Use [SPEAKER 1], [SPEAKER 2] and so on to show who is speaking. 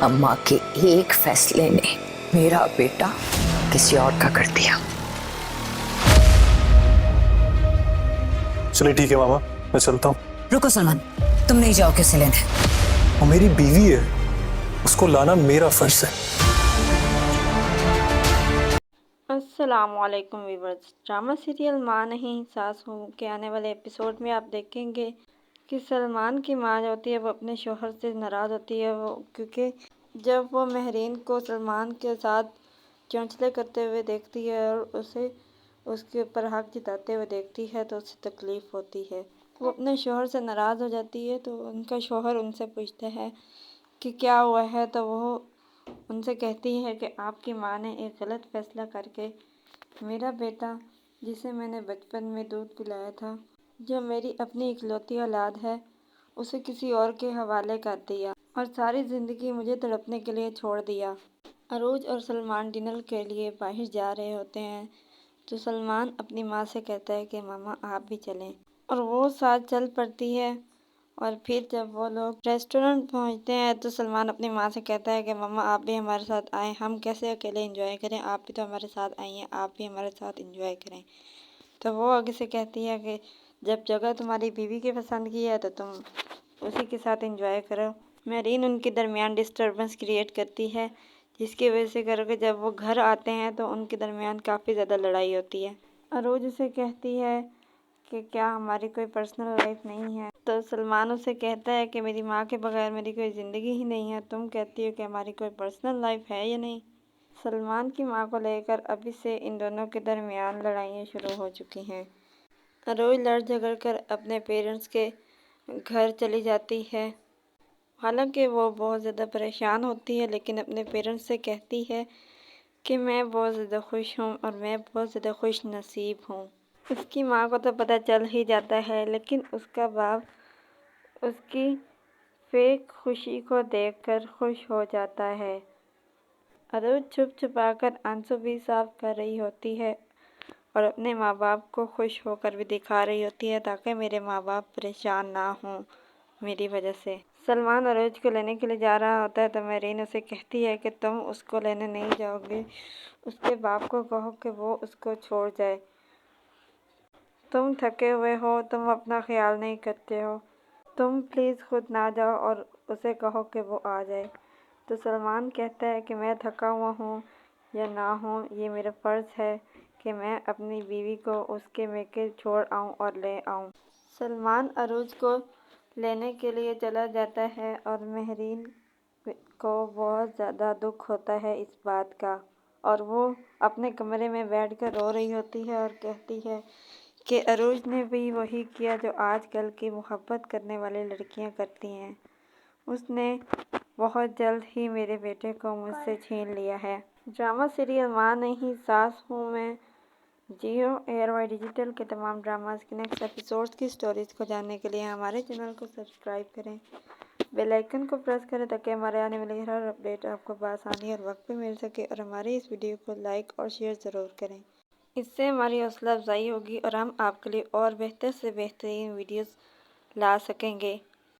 [SPEAKER 1] अम्मा के एक फैसले ने मेरा बेटा किसी और का कर दिया।
[SPEAKER 2] चलिए ठीक है मामा, मैं चलता हूँ।
[SPEAKER 1] रुको सलमान, तुम नहीं जाओ किसे लेने?
[SPEAKER 2] वो मेरी बीवी है, उसको लाना मेरा फर्ज है।
[SPEAKER 3] अस्सलामुअलैकुम व्यूअर्स। ड्रामा सीरियल माँ नहीं सास हूँ के आने वाले एपिसोड में आप देखेंगे कि सलमान की माँ जो होती है वो अपने शोहर से नाराज़ होती है, वो क्योंकि जब वो महरीन को सलमान के साथ चौंचले करते हुए देखती है और उसे उसके ऊपर हक जताते हुए देखती है तो उसे तकलीफ़ होती है। वो अपने शोहर से नाराज़ हो जाती है तो उनका शोहर उनसे पूछता है कि क्या हुआ है, तो वो उनसे कहती है कि आपकी माँ ने एक गलत फ़ैसला करके मेरा बेटा, जिसे मैंने बचपन में दूध पिलाया था, जो मेरी अपनी इकलौती औलाद है, उसे किसी और के हवाले कर दिया और सारी ज़िंदगी मुझे तड़पने के लिए छोड़ दिया। अरोज और सलमान डिनर के लिए बाहर जा रहे होते हैं तो सलमान अपनी माँ से कहता है कि मामा आप भी चलें, और वो साथ चल पड़ती है। और फिर जब वो लोग रेस्टोरेंट पहुंचते हैं तो सलमान अपनी माँ से कहता है कि मम्मा आप भी हमारे साथ आएँ, हम कैसे अकेले एंजॉय करें, आप भी तो हमारे साथ आई हैं, आप भी हमारे साथ एंजॉय करें। तो वो आगे से कहती है कि जब जगह तुम्हारी बीवी की पसंद की है तो तुम उसी के साथ एंजॉय करो। मेरीन उनके दरमियान डिस्टर्बेंस क्रिएट करती है, जिसकी वजह से करके जब वो घर आते हैं तो उनके दरमियान काफ़ी ज़्यादा लड़ाई होती है। अरोज उसे कहती है कि क्या हमारी कोई पर्सनल लाइफ नहीं है, तो सलमान उसे कहता है कि मेरी माँ के बगैर मेरी कोई ज़िंदगी ही नहीं है, तुम कहती हो कि हमारी कोई पर्सनल लाइफ है या नहीं। सलमान की माँ को लेकर अभी से इन दोनों के दरमियान लड़ाइयाँ शुरू हो चुकी हैं। रोज लड़ झगड़ कर अपने पेरेंट्स के घर चली जाती है। हालांकि वो बहुत ज़्यादा परेशान होती है, लेकिन अपने पेरेंट्स से कहती है कि मैं बहुत ज़्यादा खुश हूँ और मैं बहुत ज़्यादा खुश नसीब हूँ। उसकी माँ को तो पता चल ही जाता है, लेकिन उसका बाप उसकी फेक खुशी को देखकर खुश हो जाता है। अरोज छुप छुपा कर आंसू भी साफ कर रही होती है और अपने माँ बाप को खुश होकर भी दिखा रही होती है ताकि मेरे माँ बाप परेशान ना हों मेरी वजह से। सलमान अरोज को लेने के लिए जा रहा होता है तो मेरीन उसे कहती है कि तुम उसको लेने नहीं जाओगे, उसके बाप को कहो कि वो उसको छोड़ जाए, तुम थके हुए हो, तुम अपना ख्याल नहीं करते हो, तुम प्लीज़ खुद ना जाओ और उसे कहो कि वो आ जाए। तो सलमान कहता है कि मैं थका हुआ हूँ या ना हूँ, ये मेरा फ़र्ज़ है कि मैं अपनी बीवी को उसके मेके छोड़ आऊँ और ले आऊँ। सलमान अरोज को लेने के लिए चला जाता है और महरीन को बहुत ज़्यादा दुख होता है इस बात का, और वो अपने कमरे में बैठकर रो रही होती है और कहती है कि अरोज ने भी वही किया जो आजकल की मोहब्बत करने वाली लड़कियां करती हैं। उसने बहुत जल्द ही मेरे बेटे को मुझसे छीन लिया है। ड्रामा सीरियल माँ नहीं सास हूँ मैं जियो एयरवाई डिजिटल के तमाम ड्रामास के नेक्स्ट एपिसोड्स की स्टोरीज को जानने के लिए हमारे चैनल को सब्सक्राइब करें, बेल आइकन को प्रेस करें ताकि हमारे आने वाली हर अपडेट आपको बआसानी और वक्त पे मिल सके, और हमारे इस वीडियो को लाइक और शेयर ज़रूर करें। इससे हमारी हौसला अफजाई होगी और हम आपके लिए और बेहतर से बेहतरीन वीडियोस ला सकेंगे।